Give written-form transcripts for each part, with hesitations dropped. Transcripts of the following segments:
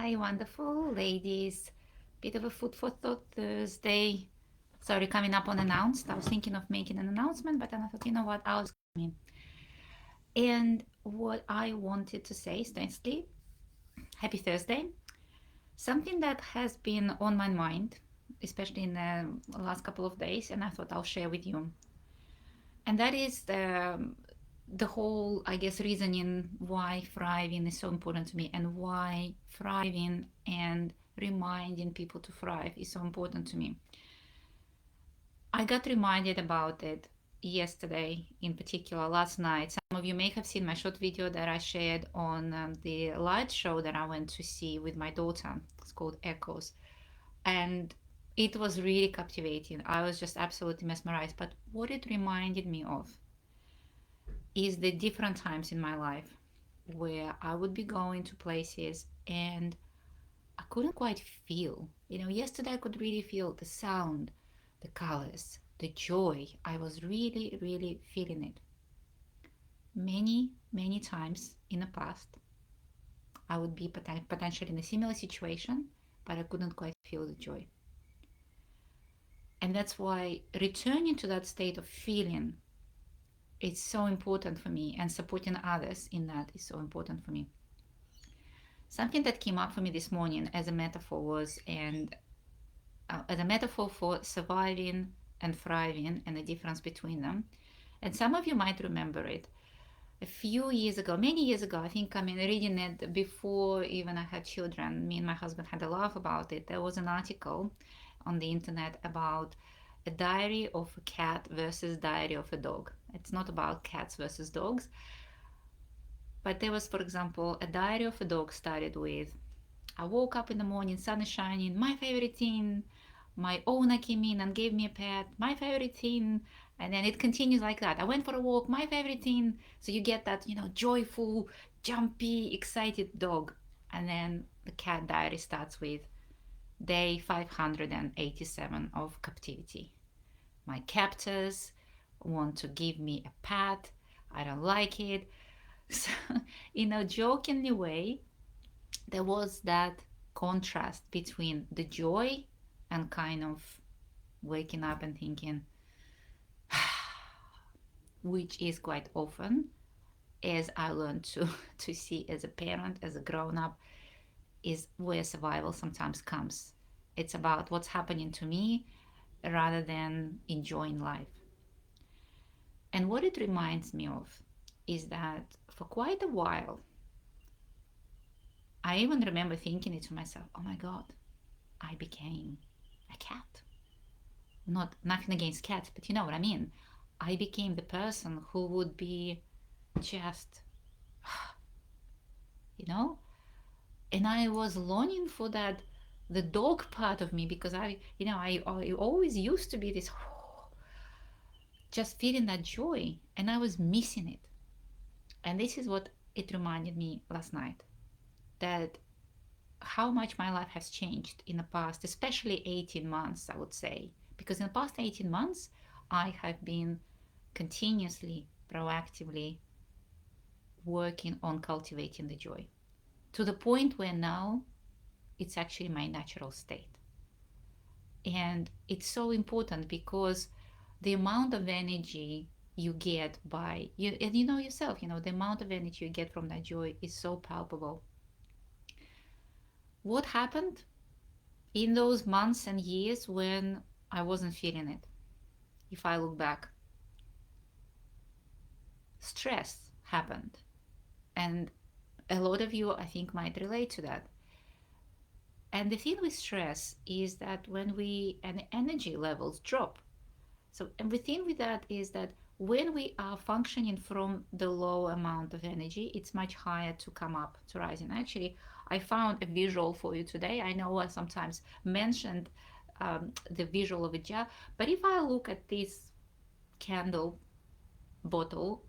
Hi, wonderful ladies. Bit of a food for thought Thursday. Sorry, coming up unannounced. I was thinking of making an announcement, but then I thought, you know what, I'll just come in. And what I wanted to say is honestly, happy Thursday. Something that has been on my mind, especially in the last couple of days, and I thought I'll share with you. And that is the whole, I guess, reasoning why thriving is so important to me and why thriving and reminding people to thrive is so important to me. I got reminded about it yesterday, in particular, last night. Some of you may have seen my short video that I shared on the light show that I went to see with my daughter. It's called Echoes. And it was really captivating. I was just absolutely mesmerized. But what it reminded me of is the different times in my life where I would be going to places and I couldn't quite feel. Yesterday I could really feel the sound, the colors, the joy. I was really, really feeling it. Many, many times in the past, I would be potentially in a similar situation, but I couldn't quite feel the joy. And that's why returning to that state of feeling is so important for me, and supporting others in that is so important for me. Something that came up for me this morning as a metaphor was, and as a metaphor for surviving and thriving and the difference between them. And some of you might remember it. A few years ago, many years ago, I think, reading it before even I had children. Me and my husband had a laugh about it. There was an article on the internet about a diary of a cat versus diary of a dog. It's not about cats versus dogs, but there was, for example, a diary of a dog started with, I woke up in the morning, sun is shining, my favorite thing. My owner came in and gave me a pet, my favorite thing. And then it continues like that. I went for a walk, my favorite thing. So you get that, joyful, jumpy, excited dog. And then the cat diary starts with day 587 of captivity. My captors want to give me a pat. I don't like it. So, in a jokingly way, there was that contrast between the joy and kind of waking up and thinking, which is quite often, as I learned to see as a parent, as a grown up, is where survival sometimes comes. It's about what's happening to me rather than enjoying life. And what it reminds me of is that for quite a while, I even remember thinking it to myself, oh my God, I became a cat. Nothing against cats, but you know what I mean. I became the person who would be just, you know, and I was longing for that, the dog part of me, because I always used to be this, just feeling that joy, and I was missing it. And this is what it reminded me last night, that how much my life has changed in the past, especially 18 months, I would say. Because in the past 18 months, I have been continuously, proactively working on cultivating the joy to the point where now it's actually my natural state. And it's so important because the amount of energy you get by you, and you know yourself, the amount of energy you get from that joy is so palpable. What happened in those months and years when I wasn't feeling it? If I look back, stress happened. And a lot of you, I think, might relate to that. And the thing with stress is that when and energy levels drop. So, and the thing with that is that when we are functioning from the low amount of energy, it's much higher to come up to rising. Actually, I found a visual for you today. I know I sometimes mentioned the visual of a jar, but if I look at this candle bottle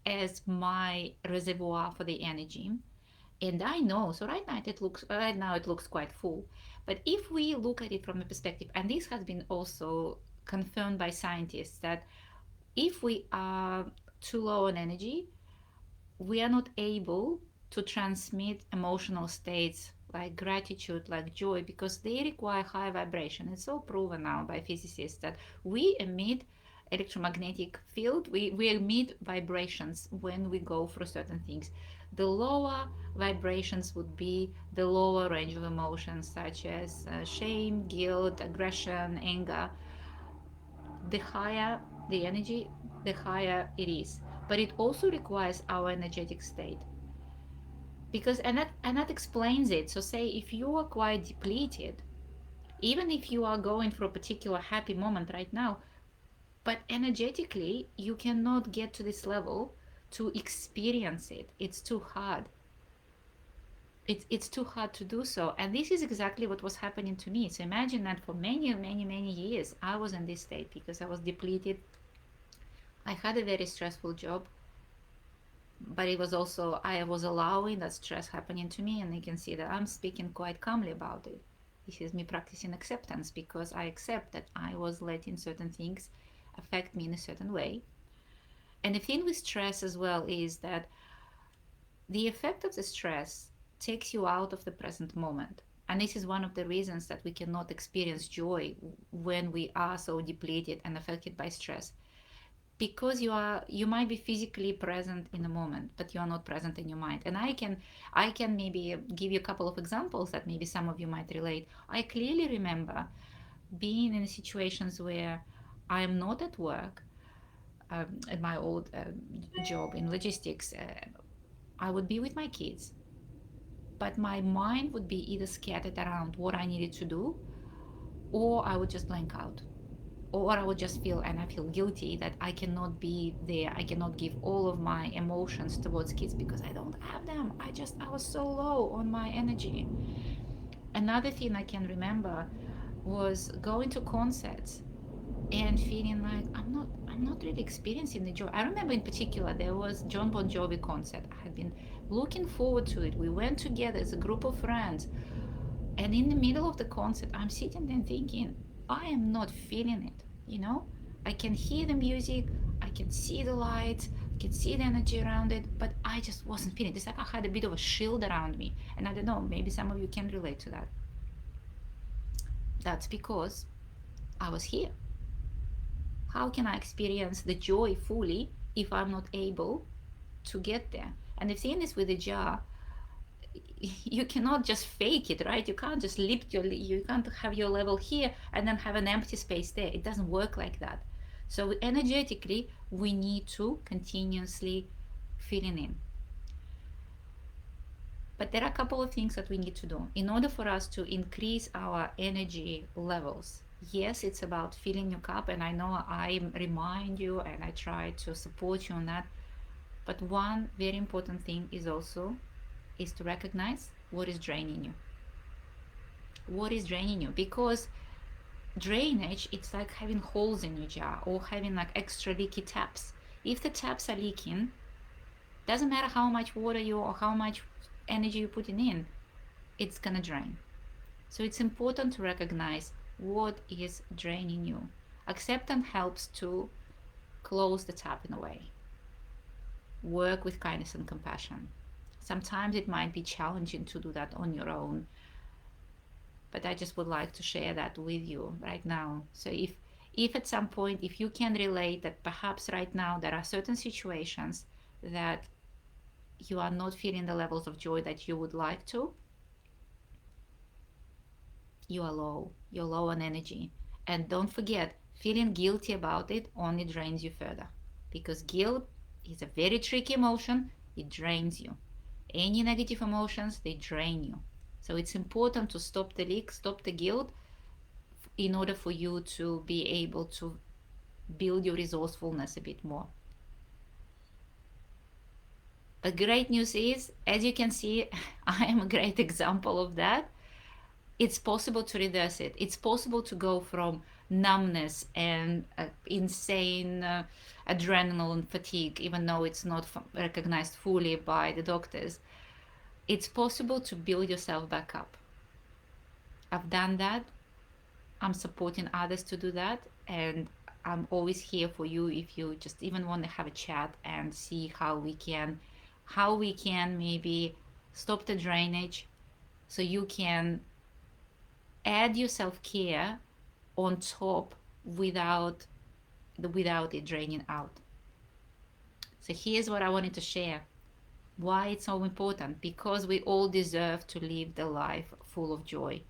as my reservoir for the energy, and I know, so right now it looks quite full, but if we look at it from a perspective, and this has been also confirmed by scientists, that if we are too low on energy, we are not able to transmit emotional states like gratitude, like joy, because they require high vibration. It's all proven now by physicists that we emit electromagnetic field, we emit vibrations when we go through certain things. The lower vibrations would be the lower range of emotions, such as shame, guilt, aggression, anger. The higher the energy, the higher it is. But it also requires our energetic state, because and that explains it. So say if you are quite depleted, even if you are going through a particular happy moment right now, but energetically you cannot get to this level to experience it. It's too hard. It's too hard to do so. And this is exactly what was happening to me. So imagine that for many years I was in this state because I was depleted. I had a very stressful job, but it was also, I was allowing that stress happening to me, and you can see that I'm speaking quite calmly about it. This is me practicing acceptance, because I accept that I was letting certain things affect me in a certain way. And the thing with stress as well is that the effect of the stress takes you out of the present moment. And this is one of the reasons that we cannot experience joy when we are so depleted and affected by stress, because you might be physically present in the moment, but you are not present in your mind. And I can maybe give you a couple of examples that maybe some of you might relate. I clearly remember being in situations where I am not at work, at my old job in logistics. I would be with my kids, but my mind would be either scattered around what I needed to do, or I would just blank out, or I would just feel, and I feel guilty that I cannot be there. I cannot give all of my emotions towards kids because I don't have them. I was so low on my energy. Another thing I can remember was going to concerts and feeling like I'm not really experiencing the joy. I remember in particular there was John Bon Jovi concert. I had been looking forward to it. We went together as a group of friends, and in the middle of the concert, I'm sitting there thinking, I am not feeling it, you know? I can hear the music, I can see the lights, I can see the energy around it, but I just wasn't feeling it. It's like I had a bit of a shield around me. And I don't know, maybe some of you can relate to that. That's because I was here. How can I experience the joy fully if I'm not able to get there? And the thing is with the jar, you cannot just fake it, right? You can't just you can't have your level here and then have an empty space there. It doesn't work like that. So energetically we need to continuously filling in. But there are a couple of things that we need to do in order for us to increase our energy levels. Yes, it's about filling your cup, and I know I remind you and I try to support you on that. But one very important thing is to recognize what is draining you. What is draining you? Because drainage, it's like having holes in your jar or having like extra leaky taps. If the taps are leaking, doesn't matter how much water you or how much energy you're putting in, it's gonna drain. So it's important to recognize what is draining you. Acceptance helps to close the tap in a way. Work with kindness and compassion. Sometimes it might be challenging to do that on your own, but I just would like to share that with you right now. So if at some point, if you can relate that perhaps right now there are certain situations that you are not feeling the levels of joy that you would like to, you're low on energy. And don't forget, feeling guilty about it only drains you further, because guilt is a very tricky emotion. It drains you. Any negative emotions, they drain you. So it's important to stop the leak, stop the guilt, in order for you to be able to build your resourcefulness a bit more. But great news is, as you can see, I am a great example of that. It's possible to reverse it. It's possible to go from numbness and insane adrenaline fatigue, even though it's not recognized fully by the doctors. It's possible to build yourself back up. I've done that. I'm supporting others to do that, and I'm always here for you if you just even want to have a chat and see how we can maybe stop the drainage, so you can add your self-care on top without it draining out. So here's what I wanted to share, why it's so important, because we all deserve to live the life full of joy.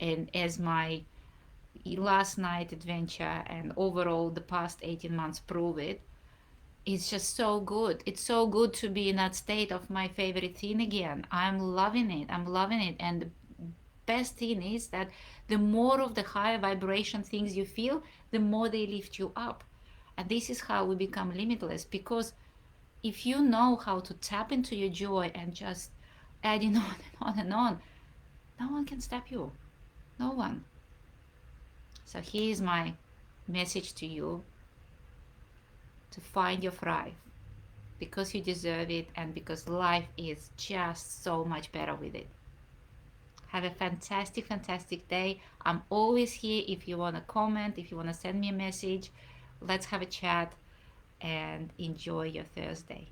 And as my last night adventure and overall the past 18 months prove it, it's just so good. It's so good to be in that state of my favorite thing again. I'm loving it. I'm loving it. And the best thing is that the more of the higher vibration things you feel, the more they lift you up. And this is how we become limitless, because if you know how to tap into your joy and just adding on and on and on, no one can stop you. No one. So here's my message to you: to find your thrive, because you deserve it and because life is just so much better with it. Have a fantastic, fantastic day. I'm always here if you want to comment, if you want to send me a message. Let's have a chat and enjoy your Thursday.